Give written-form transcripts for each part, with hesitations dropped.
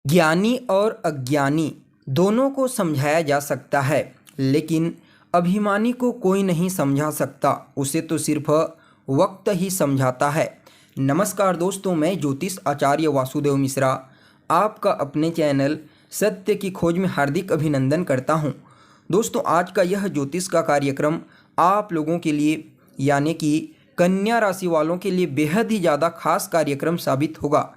ज्ञानी और अज्ञानी दोनों को समझाया जा सकता है, लेकिन अभिमानी को कोई नहीं समझा सकता। उसे तो सिर्फ वक्त ही समझाता है। नमस्कार दोस्तों, मैं ज्योतिष आचार्य वासुदेव मिश्रा आपका अपने चैनल सत्य की खोज में हार्दिक अभिनंदन करता हूं। दोस्तों, आज का यह ज्योतिष का कार्यक्रम आप लोगों के लिए यानी कि कन्या राशि वालों के लिए बेहद ही ज़्यादा खास कार्यक्रम साबित होगा।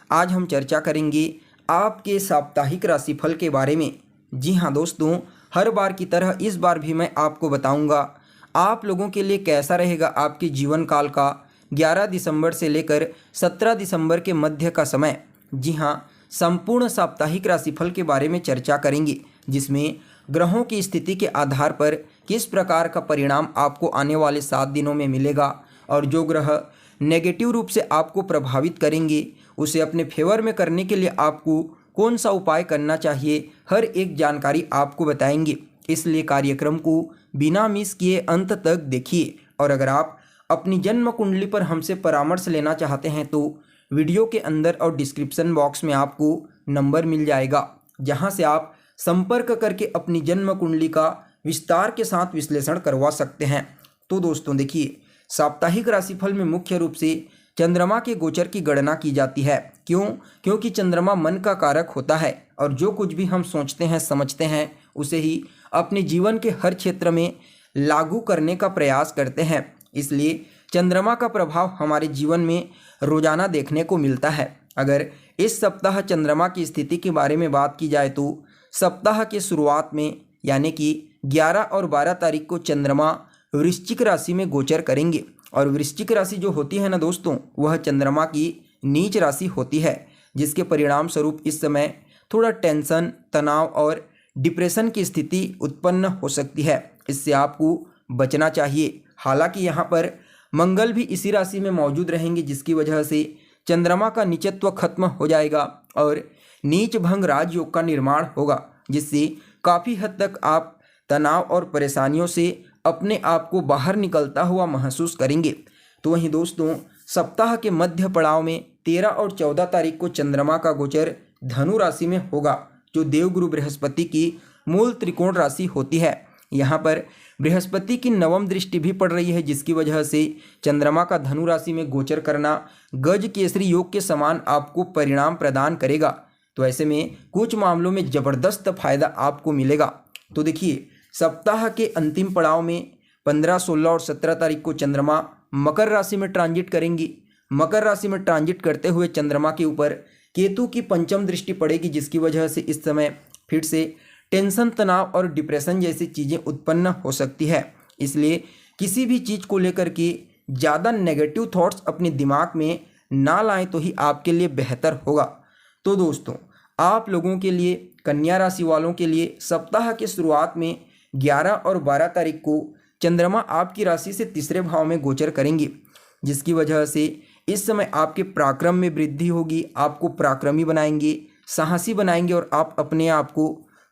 आज हम चर्चा करेंगे आपके साप्ताहिक राशिफल के बारे में। जी हाँ दोस्तों, हर बार की तरह इस बार भी मैं आपको बताऊंगा आप लोगों के लिए कैसा रहेगा आपके जीवन काल का 11 दिसंबर से लेकर 17 दिसंबर के मध्य का समय। जी हाँ, संपूर्ण साप्ताहिक राशिफल के बारे में चर्चा करेंगे, जिसमें ग्रहों की स्थिति के आधार पर किस प्रकार का परिणाम आपको आने वाले 7 दिनों में मिलेगा और जो ग्रह नेगेटिव रूप से आपको प्रभावित करेंगे उसे अपने फेवर में करने के लिए आपको कौन सा उपाय करना चाहिए, हर एक जानकारी आपको बताएंगे। इसलिए कार्यक्रम को बिना मिस किए अंत तक देखिए। और अगर आप अपनी जन्म कुंडली पर हमसे परामर्श लेना चाहते हैं तो वीडियो के अंदर और डिस्क्रिप्शन बॉक्स में आपको नंबर मिल जाएगा, जहां से आप संपर्क करके अपनी जन्म कुंडली का विस्तार के साथ विश्लेषण करवा सकते हैं। तो दोस्तों देखिए, साप्ताहिक राशिफल में मुख्य रूप से चंद्रमा के गोचर की गणना की जाती है। क्यों? क्योंकि चंद्रमा मन का कारक होता है और जो कुछ भी हम सोचते हैं समझते हैं उसे ही अपने जीवन के हर क्षेत्र में लागू करने का प्रयास करते हैं। इसलिए चंद्रमा का प्रभाव हमारे जीवन में रोजाना देखने को मिलता है। अगर इस सप्ताह चंद्रमा की स्थिति के बारे में बात की जाए तो सप्ताह के शुरुआत में यानी कि 11 और 12 तारीख को चंद्रमा वृश्चिक राशि में गोचर करेंगे। और वृश्चिक राशि जो होती है ना दोस्तों, वह चंद्रमा की नीच राशि होती है, जिसके परिणाम स्वरूप इस समय थोड़ा टेंशन, तनाव और डिप्रेशन की स्थिति उत्पन्न हो सकती है। इससे आपको बचना चाहिए। हालांकि यहाँ पर मंगल भी इसी राशि में मौजूद रहेंगे, जिसकी वजह से चंद्रमा का नीचत्व खत्म हो जाएगा और नीच भंग राजयोग का निर्माण होगा, जिससे काफ़ी हद तक आप तनाव और परेशानियों से अपने आप को बाहर निकलता हुआ महसूस करेंगे। तो वहीं दोस्तों, सप्ताह के मध्य पड़ाव में 13 और 14 तारीख को चंद्रमा का गोचर धनु राशि में होगा, जो देवगुरु बृहस्पति की मूल त्रिकोण राशि होती है। यहाँ पर बृहस्पति की नवम दृष्टि भी पड़ रही है, जिसकी वजह से चंद्रमा का धनु राशि में गोचर करना गज केसरी योग के समान आपको परिणाम प्रदान करेगा। तो ऐसे में कुछ मामलों में ज़बरदस्त फायदा आपको मिलेगा। तो देखिए, सप्ताह के अंतिम पड़ाव में 15, 16 और 17 तारीख को चंद्रमा मकर राशि में ट्रांजिट करेंगी। मकर राशि में ट्रांजिट करते हुए चंद्रमा के ऊपर केतु की पंचम दृष्टि पड़ेगी, जिसकी वजह से इस समय फिर से टेंशन, तनाव और डिप्रेशन जैसी चीज़ें उत्पन्न हो सकती है। इसलिए किसी भी चीज़ को लेकर के ज़्यादा नेगेटिव थॉट्स अपने दिमाग में ना लाएं तो ही आपके लिए बेहतर होगा। तो दोस्तों, आप लोगों के लिए, कन्या राशि वालों के लिए सप्ताह के शुरुआत में 11 और 12 तारीख को चंद्रमा आपकी राशि से तीसरे भाव में गोचर करेंगे, जिसकी वजह से इस समय आपके पराक्रम में वृद्धि होगी। आपको पराक्रमी बनाएंगे, साहसी बनाएंगे और आप अपने आप को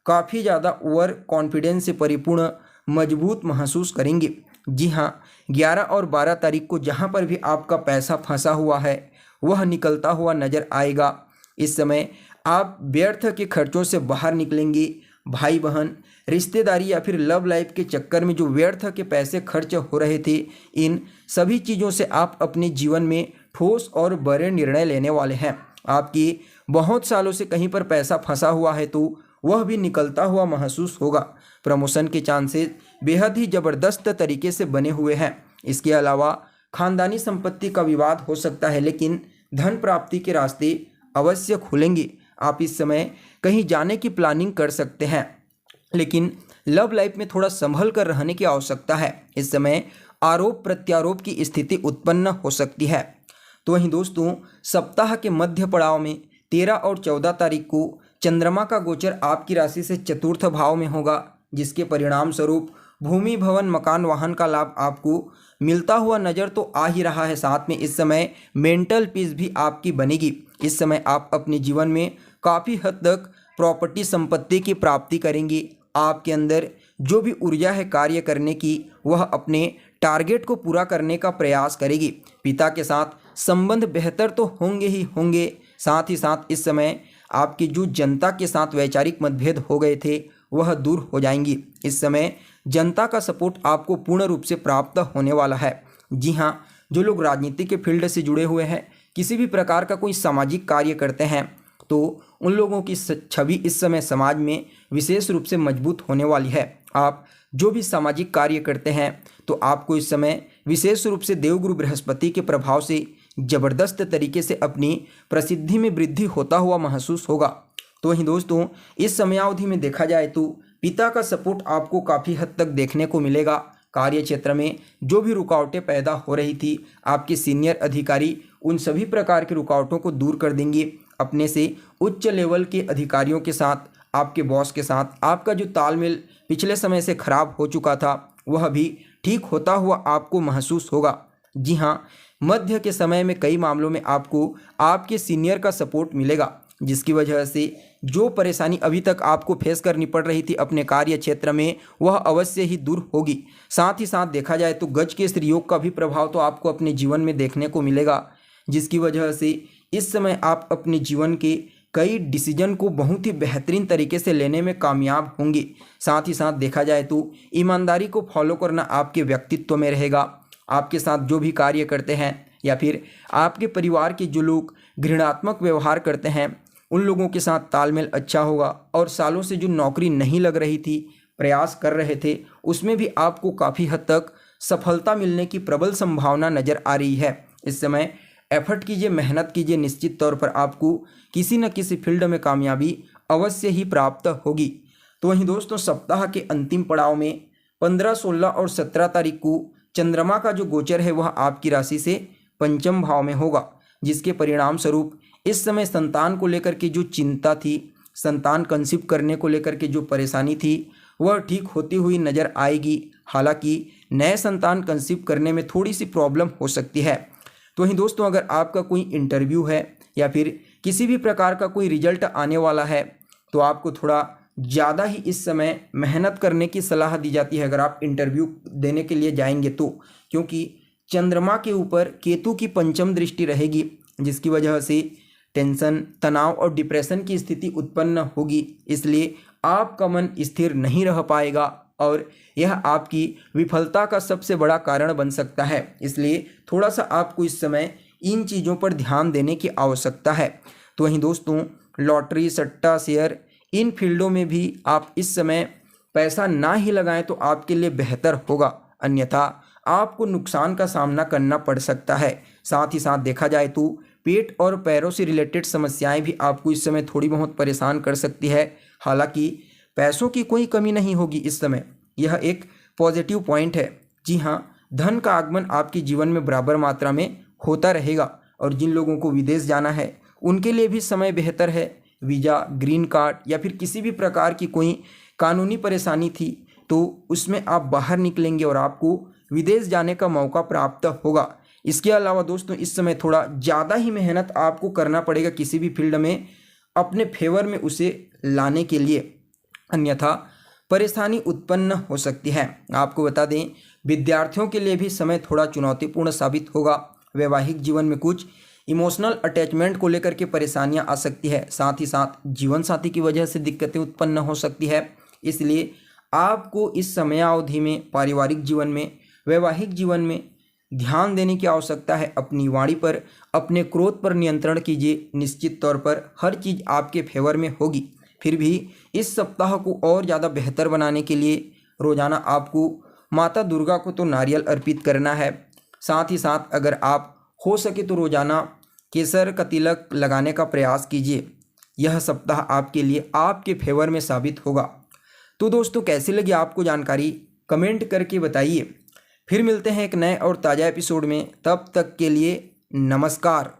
काफ़ी ज़्यादा ओवर कॉन्फिडेंस से परिपूर्ण, मजबूत महसूस करेंगे। जी हाँ, 11 और 12 तारीख को जहाँ पर भी आपका पैसा फंसा हुआ है वह निकलता हुआ नजर आएगा। इस समय आप व्यर्थ के खर्चों से बाहर निकलेंगे। भाई बहन, रिश्तेदारी या फिर लव लाइफ के चक्कर में जो व्यर्थ के पैसे खर्च हो रहे थे, इन सभी चीज़ों से आप अपने जीवन में ठोस और बड़े निर्णय लेने वाले हैं। आपकी बहुत सालों से कहीं पर पैसा फंसा हुआ है तो वह भी निकलता हुआ महसूस होगा। प्रमोशन के चांसेस बेहद ही ज़बरदस्त तरीके से बने हुए हैं। इसके अलावा खानदानी संपत्ति का विवाद हो सकता है, लेकिन धन प्राप्ति के रास्ते अवश्य खुलेंगे। आप इस समय कहीं जाने की प्लानिंग कर सकते हैं, लेकिन लव लाइफ में थोड़ा संभल कर रहने की आवश्यकता है। इस समय आरोप प्रत्यारोप की स्थिति उत्पन्न हो सकती है। तो वहीं दोस्तों, सप्ताह के मध्य पड़ाव में 13 और 14 तारीख को चंद्रमा का गोचर आपकी राशि से चतुर्थ भाव में होगा, जिसके परिणाम स्वरूप भूमि, भवन, मकान, वाहन का लाभ आपको मिलता हुआ नज़र तो आ ही रहा है। साथ में इस समय मेंटल पीस भी आपकी बनेगी। इस समय आप अपने जीवन में काफ़ी हद तक प्रॉपर्टी, संपत्ति की प्राप्ति करेंगे। आपके अंदर जो भी ऊर्जा है कार्य करने की, वह अपने टारगेट को पूरा करने का प्रयास करेगी। पिता के साथ संबंध बेहतर तो होंगे ही होंगे, साथ ही साथ इस समय आपके जो जनता के साथ वैचारिक मतभेद हो गए थे वह दूर हो जाएंगी। इस समय जनता का सपोर्ट आपको पूर्ण रूप से प्राप्त होने वाला है। जी हाँ, जो लोग राजनीति के फील्ड से जुड़े हुए हैं, किसी भी प्रकार का कोई सामाजिक कार्य करते हैं, तो उन लोगों की छवि इस समय समाज में विशेष रूप से मजबूत होने वाली है। आप जो भी सामाजिक कार्य करते हैं तो आपको इस समय विशेष रूप से देवगुरु बृहस्पति के प्रभाव से ज़बरदस्त तरीके से अपनी प्रसिद्धि में वृद्धि होता हुआ महसूस होगा। तो वहीं दोस्तों, इस समयावधि में देखा जाए तो पिता का सपोर्ट आपको काफ़ी हद तक देखने को मिलेगा। कार्य क्षेत्र में जो भी रुकावटें पैदा हो रही थी, आपके सीनियर अधिकारी उन सभी प्रकार की रुकावटों को दूर कर देंगे। अपने से उच्च लेवल के अधिकारियों के साथ, आपके बॉस के साथ आपका जो तालमेल पिछले समय से खराब हो चुका था वह भी ठीक होता हुआ आपको महसूस होगा। जी हाँ, मध्य के समय में कई मामलों में आपको आपके सीनियर का सपोर्ट मिलेगा, जिसकी वजह से जो परेशानी अभी तक आपको फेस करनी पड़ रही थी अपने कार्य क्षेत्र में वह अवश्य ही दूर होगी। साथ ही साथ देखा जाए तो गज के स्त्री योग का भी प्रभाव तो आपको अपने जीवन में देखने को मिलेगा, जिसकी वजह से इस समय आप अपने जीवन के कई डिसीजन को बहुत ही बेहतरीन तरीके से लेने में कामयाब होंगे। साथ ही साथ देखा जाए तो ईमानदारी को फॉलो करना आपके व्यक्तित्व में रहेगा। आपके साथ जो भी कार्य करते हैं या फिर आपके परिवार के जो लोग घृणात्मक व्यवहार करते हैं उन लोगों के साथ तालमेल अच्छा होगा। और सालों से जो नौकरी नहीं लग रही थी, प्रयास कर रहे थे, उसमें भी आपको काफ़ी हद तक सफलता मिलने की प्रबल संभावना नज़र आ रही है। इस समय एफर्ट कीजिए, मेहनत कीजिए, निश्चित तौर पर आपको किसी न किसी फील्ड में कामयाबी अवश्य ही प्राप्त होगी। तो वहीं दोस्तों, सप्ताह के अंतिम पड़ाव में 15, 16 और 17 तारीख को चंद्रमा का जो गोचर है वह आपकी राशि से पंचम भाव में होगा, जिसके परिणाम स्वरूप इस समय संतान को लेकर के जो चिंता थी, संतान कंसीव करने को लेकर के जो परेशानी थी वह ठीक होती हुई नज़र आएगी। हालांकि नए संतान कंसीव करने में थोड़ी सी प्रॉब्लम हो सकती है। तो वहीं दोस्तों, अगर आपका कोई इंटरव्यू है या फिर किसी भी प्रकार का कोई रिजल्ट आने वाला है तो आपको थोड़ा ज़्यादा ही इस समय मेहनत करने की सलाह दी जाती है अगर आप इंटरव्यू देने के लिए जाएंगे तो, क्योंकि चंद्रमा के ऊपर केतु की पंचम दृष्टि रहेगी, जिसकी वजह से टेंशन, तनाव और डिप्रेशन की स्थिति उत्पन्न होगी। इसलिए आपका मन स्थिर नहीं रह पाएगा और यह आपकी विफलता का सबसे बड़ा कारण बन सकता है। इसलिए थोड़ा सा आपको इस समय इन चीज़ों पर ध्यान देने की आवश्यकता है। तो वहीं दोस्तों, लॉटरी, सट्टा, शेयर, इन फील्डों में भी आप इस समय पैसा ना ही लगाएं तो आपके लिए बेहतर होगा, अन्यथा आपको नुकसान का सामना करना पड़ सकता है। साथ ही साथ देखा जाए तो पेट और पैरों से रिलेटेड समस्याएं भी आपको इस समय थोड़ी बहुत परेशान कर सकती है। हालांकि पैसों की कोई कमी नहीं होगी इस समय, यह एक पॉजिटिव पॉइंट है। जी हाँ, धन का आगमन आपके जीवन में बराबर मात्रा में होता रहेगा। और जिन लोगों को विदेश जाना है उनके लिए भी समय बेहतर है। वीज़ा, ग्रीन कार्ड या फिर किसी भी प्रकार की कोई कानूनी परेशानी थी तो उसमें आप बाहर निकलेंगे और आपको विदेश जाने का मौका प्राप्त होगा। इसके अलावा दोस्तों, इस समय थोड़ा ज़्यादा ही मेहनत आपको करना पड़ेगा किसी भी फील्ड में अपने फेवर में उसे लाने के लिए, अन्यथा परेशानी उत्पन्न हो सकती है। आपको बता दें, विद्यार्थियों के लिए भी समय थोड़ा चुनौतीपूर्ण साबित होगा। वैवाहिक जीवन में कुछ इमोशनल अटैचमेंट को लेकर के परेशानियां आ सकती है। साथ ही साथ जीवन साथी की वजह से दिक्कतें उत्पन्न हो सकती है। इसलिए आपको इस समयावधि में पारिवारिक जीवन में, वैवाहिक जीवन में ध्यान देने की आवश्यकता है। अपनी वाणी पर, अपने क्रोध पर नियंत्रण कीजिए। निश्चित तौर पर हर चीज़ आपके फेवर में होगी। फिर भी इस सप्ताह को और ज़्यादा बेहतर बनाने के लिए रोज़ाना आपको माता दुर्गा को तो नारियल अर्पित करना है। साथ ही साथ अगर आप हो सके तो रोज़ाना केसर का तिलक लगाने का प्रयास कीजिए। यह सप्ताह आपके लिए आपके फेवर में साबित होगा। तो दोस्तों, कैसी लगी आपको जानकारी कमेंट करके बताइए। फिर मिलते हैं एक नए और ताज़ा एपिसोड में, तब तक के लिए नमस्कार।